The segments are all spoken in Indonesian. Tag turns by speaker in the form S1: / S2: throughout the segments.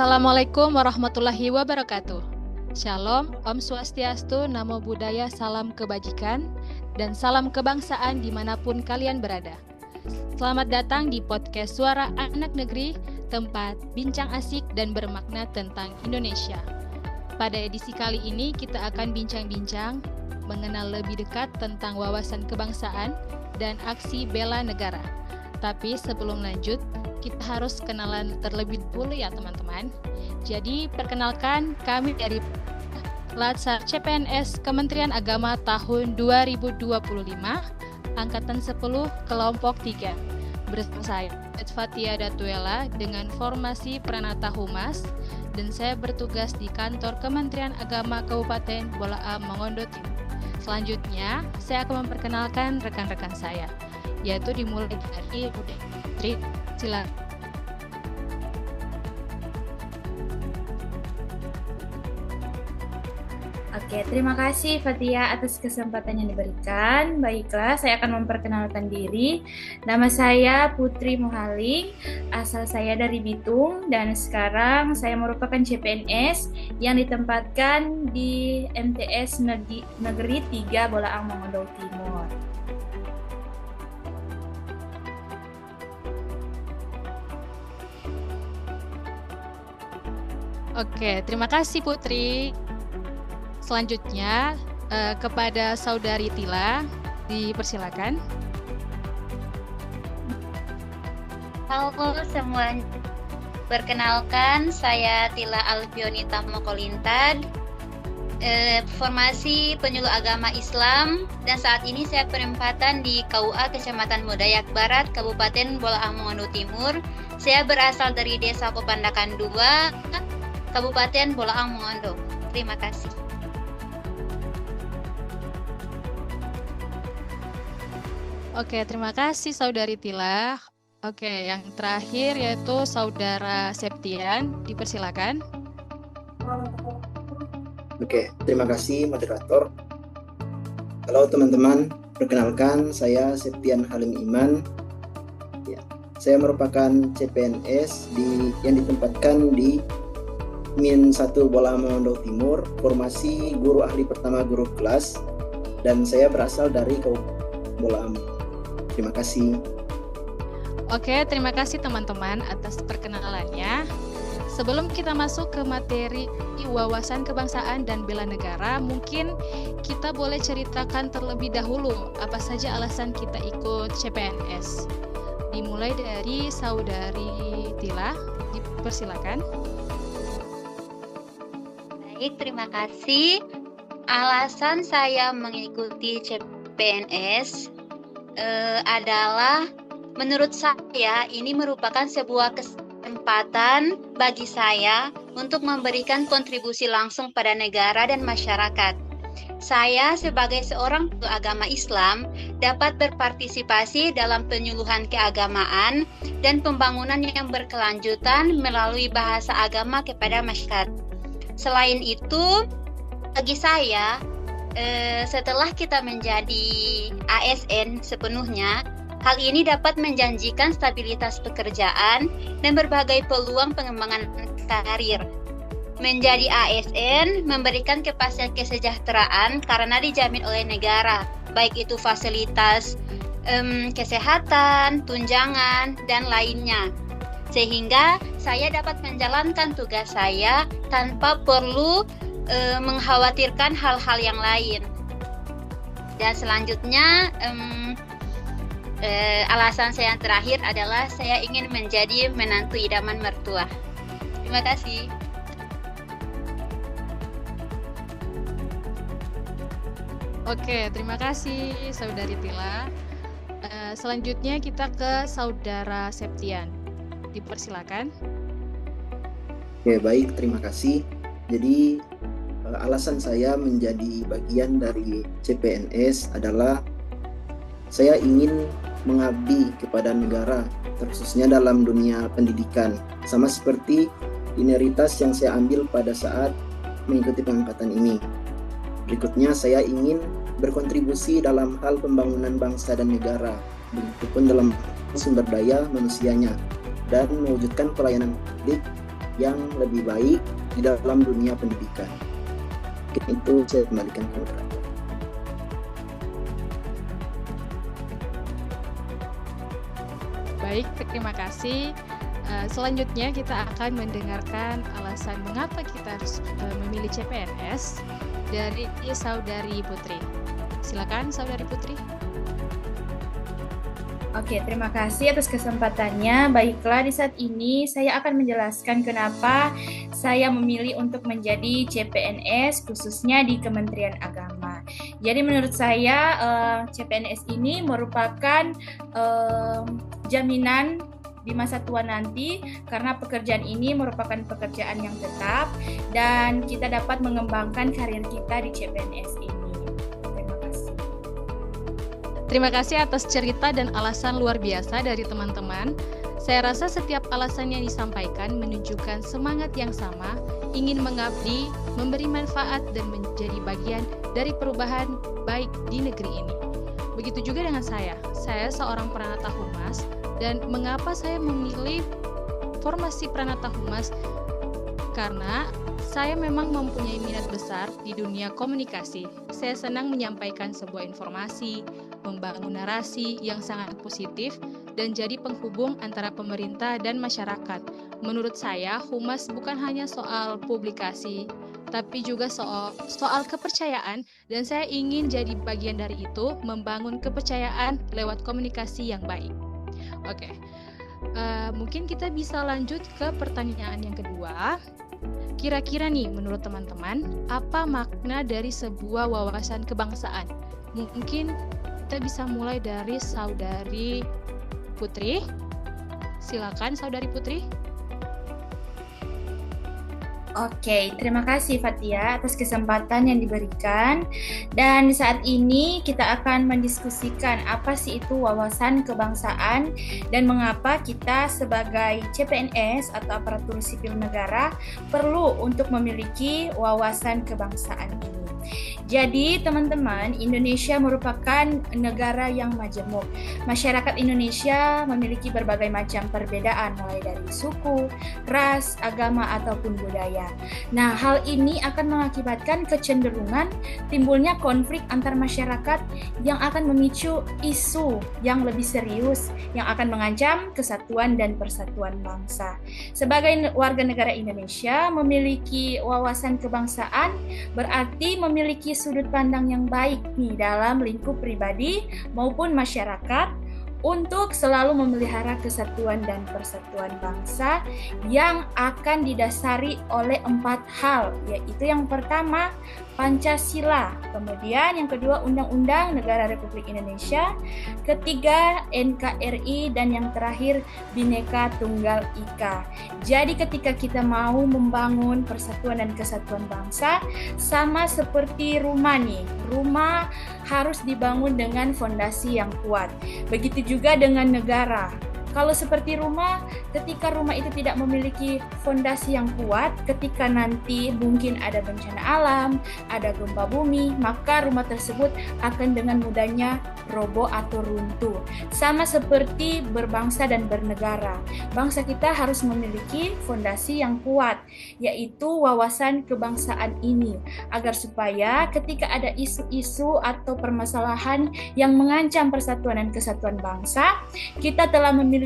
S1: Assalamualaikum warahmatullahi wabarakatuh. Shalom, Om Swastiastu, Namo Buddhaya, salam kebajikan, dan salam kebangsaan dimanapun kalian berada. Selamat datang di podcast Suara Anak Negeri, tempat bincang asik dan bermakna tentang Indonesia. Pada edisi kali ini kita akan bincang-bincang mengenal lebih dekat tentang wawasan kebangsaan dan aksi bela negara. Tapi sebelum lanjut, kita harus kenalan terlebih dahulu ya teman-teman. Jadi perkenalkan, kami dari Latsar CPNS Kementerian Agama tahun 2025, Angkatan 10, Kelompok 3. Bersama saya, Fatia Datuela dengan formasi Pranata Humas, dan saya bertugas di kantor Kementerian Agama Kabupaten Bolaang Mongondo Timur. Selanjutnya, saya akan memperkenalkan rekan-rekan saya, yaitu dimulai dari Putri. Silakan.
S2: Oke, terima kasih Fatia atas kesempatan yang diberikan. Baiklah, saya akan memperkenalkan diri. Nama saya Putri Muhaling, asal saya dari Bitung, dan sekarang saya merupakan CPNS yang ditempatkan di MTS Negeri 3 Bolaang Mongondo Timur.
S1: Oke, terima kasih Putri. Selanjutnya kepada Saudari Tila, dipersilakan.
S3: Halo semuanya, perkenalkan saya Tila Alfionita Mokolintad, formasi penyuluh agama Islam, dan saat ini saya penempatan di KUA Kecamatan Modayak Barat, Kabupaten Bolaang Mongondo Timur. Saya berasal dari Desa Kopandakan 2, Kabupaten Bolaang Mongondo. Terima kasih.
S1: Oke, terima kasih Saudari Tila. Oke, yang terakhir yaitu Saudara Septian, dipersilakan.
S4: Oke, terima kasih moderator. Halo teman-teman, perkenalkan saya Septian Halim Iman. Ya, saya merupakan CPNS yang ditempatkan di Min 1 Bolaang Mongondo Timur, formasi guru ahli pertama guru kelas, dan saya berasal dari Kabupaten Bolaang. Terima kasih.
S1: Oke, terima kasih teman-teman atas perkenalannya. Sebelum kita masuk ke materi wawasan kebangsaan dan bela negara, mungkin kita boleh ceritakan terlebih dahulu apa saja alasan kita ikut CPNS. Dimulai dari Saudari Tila, dipersilakan.
S3: Baik, terima kasih. Alasan saya mengikuti CPNS adalah menurut saya ini merupakan sebuah kesempatan bagi saya untuk memberikan kontribusi langsung pada negara dan masyarakat. Saya sebagai seorang penyuluh agama Islam dapat berpartisipasi dalam penyuluhan keagamaan dan pembangunan yang berkelanjutan melalui bahasa agama kepada masyarakat. Selain itu, bagi saya, setelah kita menjadi ASN sepenuhnya, hal ini dapat menjanjikan stabilitas pekerjaan dan berbagai peluang pengembangan karir. Menjadi ASN memberikan kepastian kesejahteraan karena dijamin oleh negara, baik itu fasilitas kesehatan, tunjangan, dan lainnya. Sehingga saya dapat menjalankan tugas saya tanpa perlu mengkhawatirkan hal-hal yang lain. Dan selanjutnya alasan saya yang terakhir adalah saya ingin menjadi menantu idaman mertua. Terima kasih.
S1: Oke, terima kasih Saudari Tila. Selanjutnya kita ke Saudara Septian, dipersilakan.
S4: Oke, baik, terima kasih. Jadi alasan saya menjadi bagian dari CPNS adalah saya ingin mengabdi kepada negara, khususnya dalam dunia pendidikan, sama seperti linearitas yang saya ambil pada saat mengikuti pengangkatan ini. Berikutnya, saya ingin berkontribusi dalam hal pembangunan bangsa dan negara, begitupun dalam sumber daya manusianya, dan mewujudkan pelayanan publik yang lebih baik di dalam dunia pendidikan. Itu saya kembalikan ke moderator.
S1: Baik, terima kasih. Selanjutnya kita akan mendengarkan alasan mengapa kita harus memilih CPNS dari Saudari Putri. Silakan Saudari Putri.
S2: Oke, terima kasih atas kesempatannya. Baiklah, di saat ini saya akan menjelaskan kenapa saya memilih untuk menjadi CPNS khususnya di Kementerian Agama. Jadi menurut saya CPNS ini merupakan jaminan di masa tua nanti karena pekerjaan ini merupakan pekerjaan yang tetap dan kita dapat mengembangkan karir kita di CPNS ini.
S1: Terima kasih atas cerita dan alasan luar biasa dari teman-teman. Saya rasa setiap alasan yang disampaikan menunjukkan semangat yang sama, ingin mengabdi, memberi manfaat, dan menjadi bagian dari perubahan baik di negeri ini. Begitu juga dengan saya seorang Pranata Humas, dan mengapa saya memilih formasi Pranata Humas? Karena saya memang mempunyai minat besar di dunia komunikasi. Saya senang menyampaikan sebuah informasi, membangun narasi yang sangat positif, dan jadi penghubung antara pemerintah dan masyarakat. Menurut saya, humas bukan hanya soal publikasi, tapi juga soal kepercayaan, dan saya ingin jadi bagian dari itu, membangun kepercayaan lewat komunikasi yang baik. Oke, mungkin kita bisa lanjut ke pertanyaan yang kedua. Kira-kira nih, menurut teman-teman, apa makna dari sebuah wawasan kebangsaan? Mungkin kita bisa mulai dari Saudari Putri. Silakan Saudari Putri.
S2: Oke, terima kasih Fatia atas kesempatan yang diberikan. Dan saat ini kita akan mendiskusikan apa sih itu wawasan kebangsaan dan mengapa kita sebagai CPNS atau aparatur sipil negara perlu untuk memiliki wawasan kebangsaan ini. Jadi teman-teman, Indonesia merupakan negara yang majemuk. Masyarakat Indonesia memiliki berbagai macam perbedaan mulai dari suku, ras, agama, ataupun budaya. Nah, hal ini akan mengakibatkan kecenderungan timbulnya konflik antar masyarakat yang akan memicu isu yang lebih serius yang akan mengancam kesatuan dan persatuan bangsa. Sebagai warga negara Indonesia, memiliki wawasan kebangsaan berarti memiliki sudut pandang yang baik nih dalam lingkup pribadi maupun masyarakat untuk selalu memelihara kesatuan dan persatuan bangsa yang akan didasari oleh 4 hal, yaitu yang pertama Pancasila, kemudian yang kedua Undang-Undang Negara Republik Indonesia, ketiga NKRI, dan yang terakhir Bhinneka Tunggal Ika. Jadi ketika kita mau membangun persatuan dan kesatuan bangsa, sama seperti rumah nih, rumah harus dibangun dengan fondasi yang kuat. Begitu juga dengan negara. Kalau seperti rumah, ketika rumah itu tidak memiliki fondasi yang kuat, ketika nanti mungkin ada bencana alam, ada gempa bumi, maka rumah tersebut akan dengan mudahnya roboh atau runtuh. Sama seperti berbangsa dan bernegara. Bangsa kita harus memiliki fondasi yang kuat, yaitu wawasan kebangsaan ini, agar supaya ketika ada isu-isu atau permasalahan yang mengancam persatuan dan kesatuan bangsa, kita telah memiliki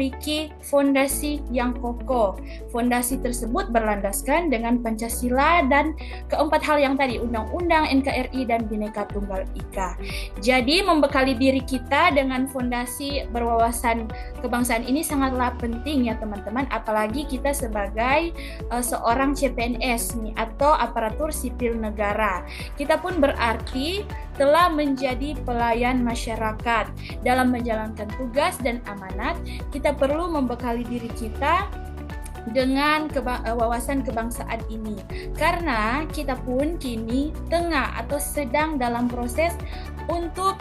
S2: fondasi yang kokoh. Fondasi tersebut berlandaskan dengan Pancasila dan keempat hal yang tadi, Undang-Undang, NKRI, dan Bhinneka Tunggal Ika. Jadi membekali diri kita dengan fondasi berwawasan kebangsaan ini sangatlah penting ya teman-teman, apalagi kita sebagai seorang CPNS nih, atau aparatur sipil negara. Kita pun berarti telah menjadi pelayan masyarakat. Dalam menjalankan tugas dan amanat, kita perlu membekali diri kita dengan wawasan kebangsaan ini. Karena kita pun kini tengah atau sedang dalam proses untuk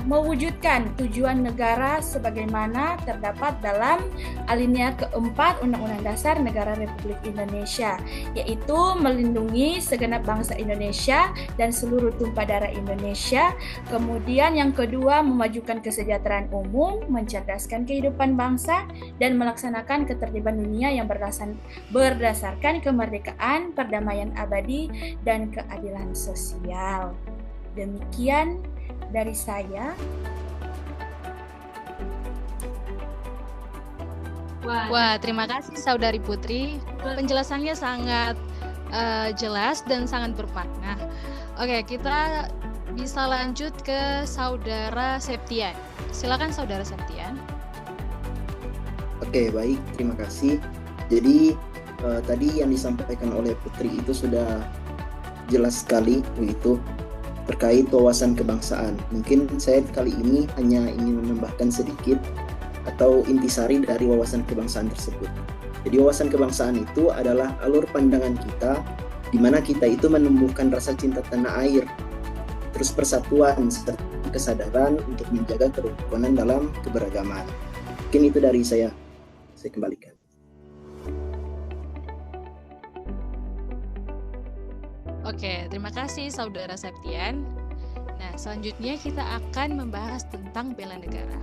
S2: mewujudkan tujuan negara sebagaimana terdapat dalam alinea keempat Undang-Undang Dasar Negara Republik Indonesia, yaitu melindungi segenap bangsa Indonesia dan seluruh tumpah darah Indonesia. Kemudian yang kedua, memajukan kesejahteraan umum, mencerdaskan kehidupan bangsa, dan melaksanakan ketertiban dunia yang berdasarkan kemerdekaan, perdamaian abadi, dan keadilan sosial. Demikian dari saya.
S1: Wah, terima kasih Saudari Putri. Penjelasannya sangat jelas dan sangat bermakna. Oke, kita bisa lanjut ke Saudara Septian. Silakan Saudara Septian.
S4: Oke, baik, terima kasih. Jadi tadi yang disampaikan oleh Putri itu sudah jelas sekali, begitu, terkait wawasan kebangsaan. Mungkin saya kali ini hanya ingin menambahkan sedikit atau intisari dari wawasan kebangsaan tersebut. Jadi wawasan kebangsaan itu adalah alur pandangan kita di mana kita itu menumbuhkan rasa cinta tanah air, terus persatuan serta kesadaran untuk menjaga kerukunan dalam keberagaman. Mungkin itu dari saya kembalikan.
S1: Oke, terima kasih Saudara Septian. Nah, selanjutnya kita akan membahas tentang bela negara.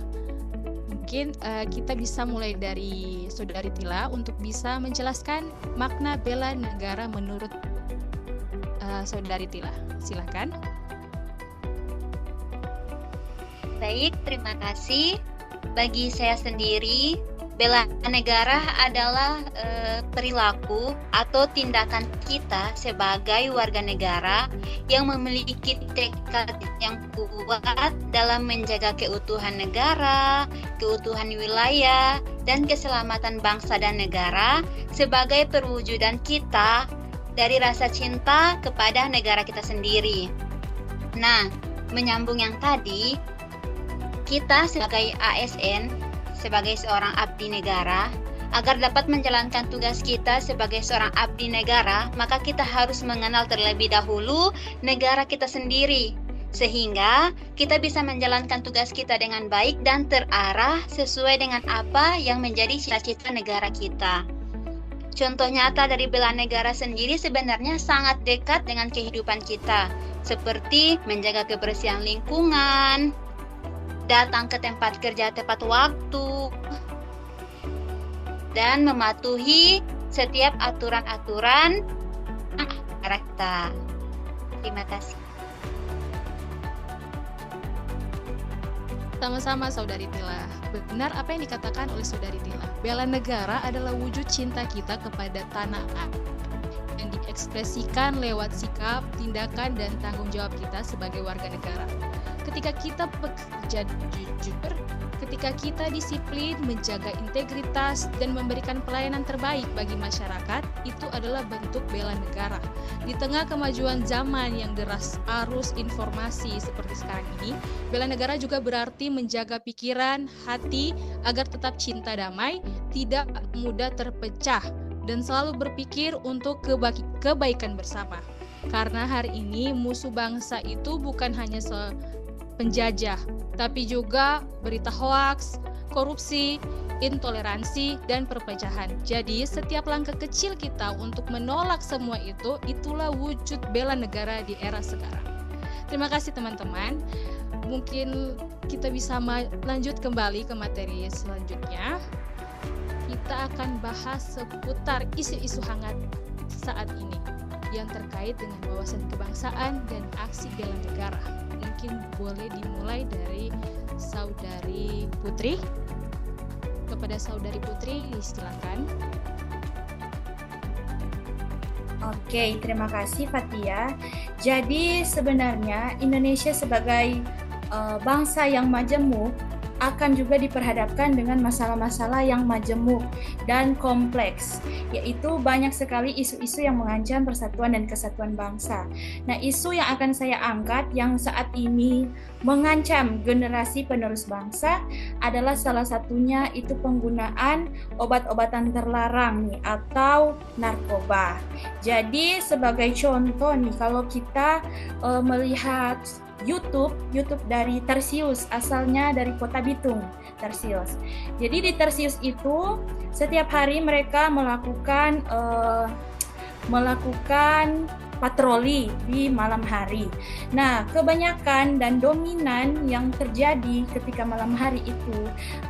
S1: Mungkin kita bisa mulai dari Saudari Tila untuk bisa menjelaskan makna bela negara menurut Saudari Tila. Silakan.
S3: Baik, terima kasih. Bagi saya sendiri, bela negara adalah perilaku atau tindakan kita sebagai warga negara yang memiliki tekad yang kuat dalam menjaga keutuhan negara, keutuhan wilayah, dan keselamatan bangsa dan negara sebagai perwujudan kita dari rasa cinta kepada negara kita sendiri. Nah, menyambung yang tadi, kita sebagai ASN, sebagai seorang abdi negara, agar dapat menjalankan tugas kita sebagai seorang abdi negara, maka kita harus mengenal terlebih dahulu negara kita sendiri, sehingga kita bisa menjalankan tugas kita dengan baik dan terarah sesuai dengan apa yang menjadi cita-cita negara kita. Contoh nyata dari bela negara sendiri sebenarnya sangat dekat dengan kehidupan kita, seperti menjaga kebersihan lingkungan, datang ke tempat kerja tepat waktu, dan mematuhi setiap aturan-aturan negara kita. Terima kasih.
S1: Sama-sama Saudari Tila. Benar apa yang dikatakan oleh Saudari Tila. Bela negara adalah wujud cinta kita kepada tanah air yang diekspresikan lewat sikap, tindakan, dan tanggung jawab kita sebagai warga negara. Ketika kita bekerja jujur, ketika kita disiplin, menjaga integritas, dan memberikan pelayanan terbaik bagi masyarakat, itu adalah bentuk bela negara. Di tengah kemajuan zaman yang deras arus informasi seperti sekarang ini, bela negara juga berarti menjaga pikiran, hati, agar tetap cinta damai, tidak mudah terpecah, dan selalu berpikir untuk kebaikan bersama. Karena hari ini musuh bangsa itu bukan hanya penjajah, tapi juga berita hoaks, korupsi, intoleransi, dan perpecahan. Jadi setiap langkah kecil kita untuk menolak semua itu, itulah wujud bela negara di era sekarang. Terima kasih teman-teman. Mungkin kita bisa lanjut kembali ke materi selanjutnya. Kita akan bahas seputar isu-isu hangat saat ini yang terkait dengan wawasan kebangsaan dan aksi bela negara. Mungkin boleh dimulai dari Saudari Putri. Kepada Saudari Putri, silakan.
S2: Oke, terima kasih Fatia. Jadi sebenarnya Indonesia sebagai bangsa yang majemuk akan juga diperhadapkan dengan masalah-masalah yang majemuk dan kompleks, yaitu banyak sekali isu-isu yang mengancam persatuan dan kesatuan bangsa. Nah, isu yang akan saya angkat yang saat ini mengancam generasi penerus bangsa adalah salah satunya itu penggunaan obat-obatan terlarang nih, atau narkoba. Jadi sebagai contoh nih, kalau kita melihat YouTube dari Tarsius, asalnya dari kota Bitung, Tarsius. Jadi di Tarsius itu setiap hari mereka melakukan patroli di malam hari. Nah, kebanyakan dan dominan yang terjadi ketika malam hari itu,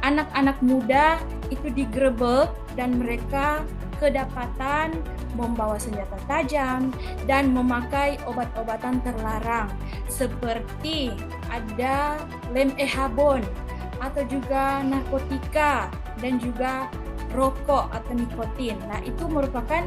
S2: anak-anak muda itu digerebek dan mereka kedapatan membawa senjata tajam dan memakai obat-obatan terlarang seperti ada lem ehabon atau juga narkotika dan juga rokok atau nikotin. Nah, itu merupakan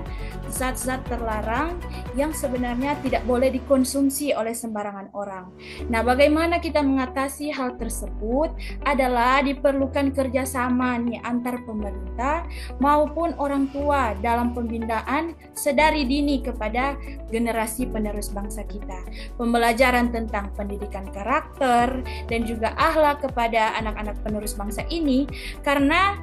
S2: zat-zat terlarang yang sebenarnya tidak boleh dikonsumsi oleh sembarangan orang. Nah, bagaimana kita mengatasi hal tersebut adalah diperlukan kerjasama nih antar pemerintah maupun orang tua dalam pembinaan sedari dini kepada generasi penerus bangsa kita. Pembelajaran tentang pendidikan karakter dan juga akhlak kepada anak-anak penerus bangsa ini, karena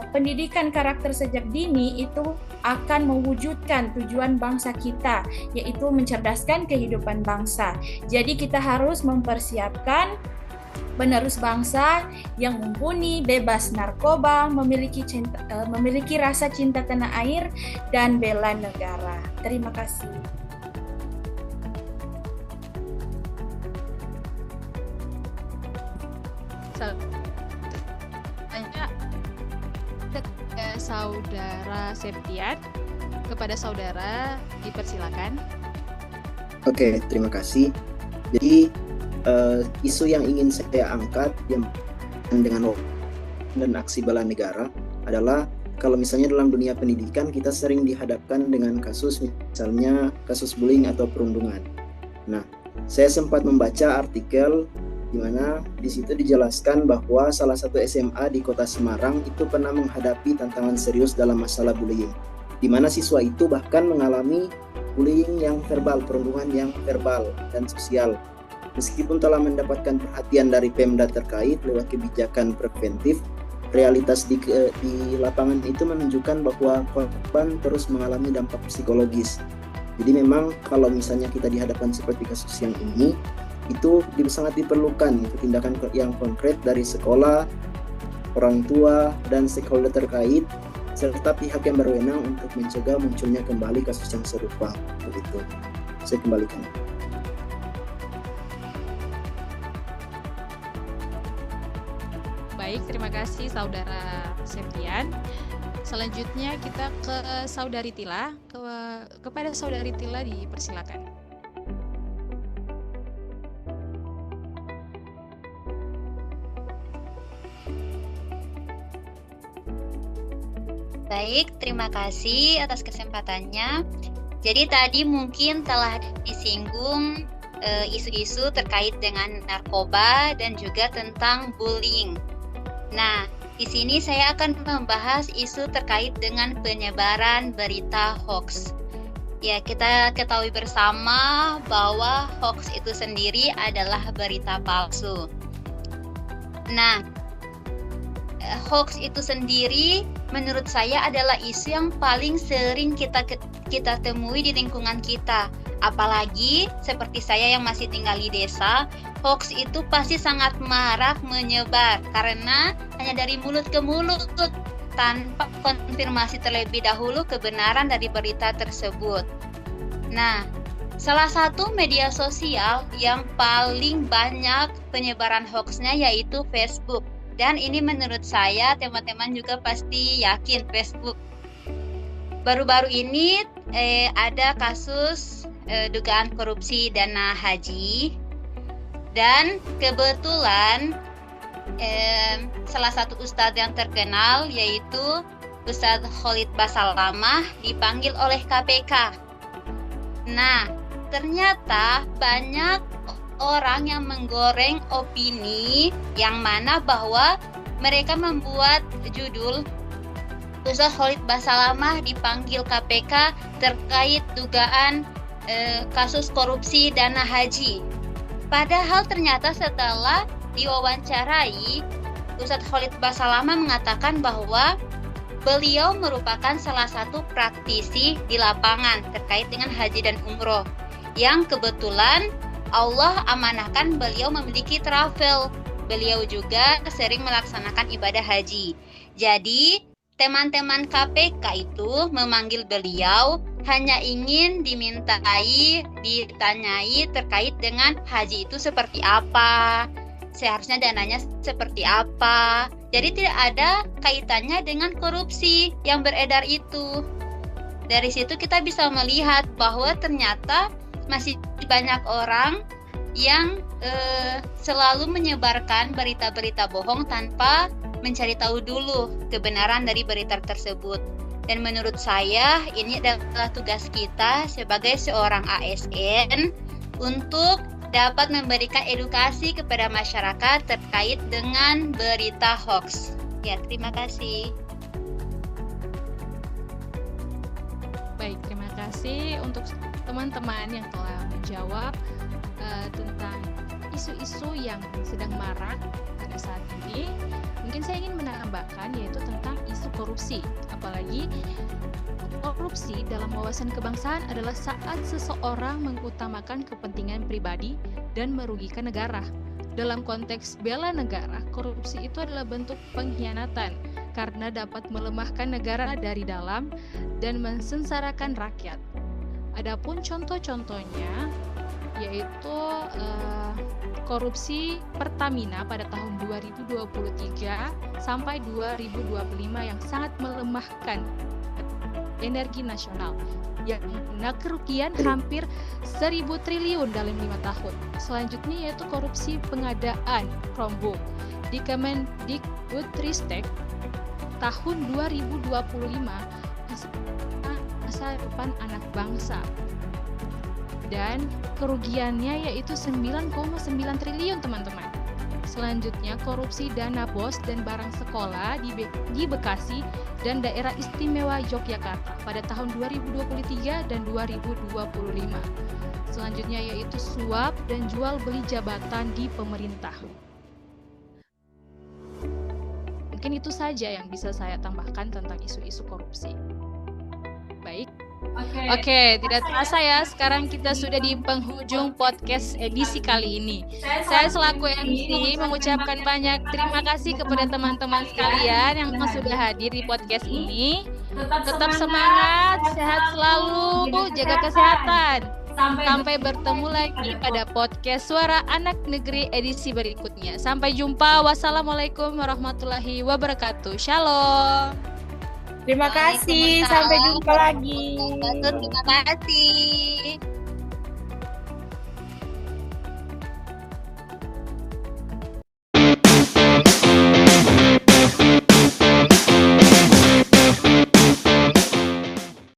S2: pendidikan karakter sejak dini itu akan mewujudkan tujuan bangsa kita, yaitu mencerdaskan kehidupan bangsa. Jadi kita harus mempersiapkan penerus bangsa yang mumpuni, bebas narkoba, memiliki rasa cinta tanah air dan bela negara. Terima kasih.
S1: Saudara Septian, kepada saudara dipersilakan.
S4: Oke, terima kasih. Jadi isu yang ingin saya angkat yang dengan dan aksi bela negara adalah kalau misalnya dalam dunia pendidikan kita sering dihadapkan dengan kasus misalnya kasus bullying atau perundungan. Nah, saya sempat membaca artikel di mana di situ dijelaskan bahwa salah satu SMA di Kota Semarang itu pernah menghadapi tantangan serius dalam masalah bullying, di mana siswa itu bahkan mengalami bullying yang verbal, perundungan yang verbal dan sosial. Meskipun telah mendapatkan perhatian dari Pemda terkait lewat kebijakan preventif, realitas di lapangan itu menunjukkan bahwa korban terus mengalami dampak psikologis. Jadi memang kalau misalnya kita dihadapkan seperti kasus yang ini, itu sangat diperlukan tindakan yang konkret dari sekolah, orang tua, dan stakeholder terkait, serta pihak yang berwenang untuk mencegah munculnya kembali kasus yang serupa. Begitu. Saya kembalikan.
S1: Baik, terima kasih Saudara Septian. Selanjutnya kita ke Saudari Tila. Kepada Saudari Tila dipersilakan.
S3: Baik, terima kasih atas kesempatannya. Jadi tadi mungkin telah disinggung isu-isu terkait dengan narkoba dan juga tentang bullying. Nah, di sini saya akan membahas isu terkait dengan penyebaran berita hoax. Ya, kita ketahui bersama bahwa hoax itu sendiri adalah berita palsu. Nah, hoax itu sendiri menurut saya adalah isu yang paling sering kita temui di lingkungan kita. Apalagi seperti saya yang masih tinggal di desa, hoax itu pasti sangat marak menyebar karena hanya dari mulut ke mulut tanpa konfirmasi terlebih dahulu kebenaran dari berita tersebut. Nah, salah satu media sosial yang paling banyak penyebaran hoaxnya yaitu Facebook. Dan ini menurut saya teman-teman juga pasti yakin Facebook. Baru-baru ini ada kasus dugaan korupsi dana haji. Dan kebetulan salah satu ustadz yang terkenal yaitu Ustadz Khalid Basalamah dipanggil oleh KPK. Nah, ternyata banyak orang yang menggoreng opini yang mana bahwa mereka membuat judul Ustadz Khalid Basalamah dipanggil KPK terkait dugaan kasus korupsi dana haji. Padahal ternyata setelah diwawancarai, Ustadz Khalid Basalamah mengatakan bahwa beliau merupakan salah satu praktisi di lapangan terkait dengan haji dan umroh yang kebetulan Allah amanahkan beliau memiliki travel. Beliau juga sering melaksanakan ibadah haji. Jadi, teman-teman KPK itu memanggil beliau hanya ingin ditanyai terkait dengan haji itu seperti apa, seharusnya dananya seperti apa. Jadi tidak ada kaitannya dengan korupsi yang beredar itu. Dari situ kita bisa melihat bahwa ternyata masih banyak orang yang selalu menyebarkan berita-berita bohong tanpa mencari tahu dulu kebenaran dari berita tersebut. Dan menurut saya ini adalah tugas kita sebagai seorang ASN untuk dapat memberikan edukasi kepada masyarakat terkait dengan berita hoax. Ya, terima kasih.
S1: Baik, terima kasih untuk teman-teman yang telah menjawab tentang isu-isu yang sedang marak pada saat ini. Mungkin saya ingin menambahkan yaitu tentang isu korupsi. Apalagi korupsi dalam wawasan kebangsaan adalah saat seseorang mengutamakan kepentingan pribadi dan merugikan negara. Dalam konteks bela negara, korupsi itu adalah bentuk pengkhianatan karena dapat melemahkan negara dari dalam dan mensengsarakan rakyat. Adapun contoh-contohnya yaitu korupsi Pertamina pada tahun 2023 sampai 2025 yang sangat melemahkan energi nasional yang kerugian hampir 1.000 triliun dalam 5 tahun. Selanjutnya yaitu korupsi pengadaan Chromebook di Kemendikbudristek tahun 2025 masa depan anak bangsa. Dan kerugiannya yaitu 9,9 triliun teman-teman. Selanjutnya korupsi dana BOS dan barang sekolah di Bekasi dan daerah istimewa Yogyakarta pada tahun 2023 dan 2025. Selanjutnya yaitu suap dan jual beli jabatan di pemerintah. Mungkin itu saja yang bisa saya tambahkan tentang isu-isu korupsi. Baik. Oke, tidak terasa ya, sekarang kita sudah di penghujung podcast edisi kali ini. Saya selaku MC mengucapkan banyak terima kasih kepada teman-teman sekalian yang sudah hadir di podcast ini. Tetap semangat, sehat selalu, jaga kesehatan. Sampai bertemu lagi pada podcast Suara Anak Negeri edisi berikutnya. Sampai jumpa. Wassalamualaikum warahmatullahi wabarakatuh. Shalom.
S2: Terima kasih, sampai jumpa lagi.
S3: Terima kasih.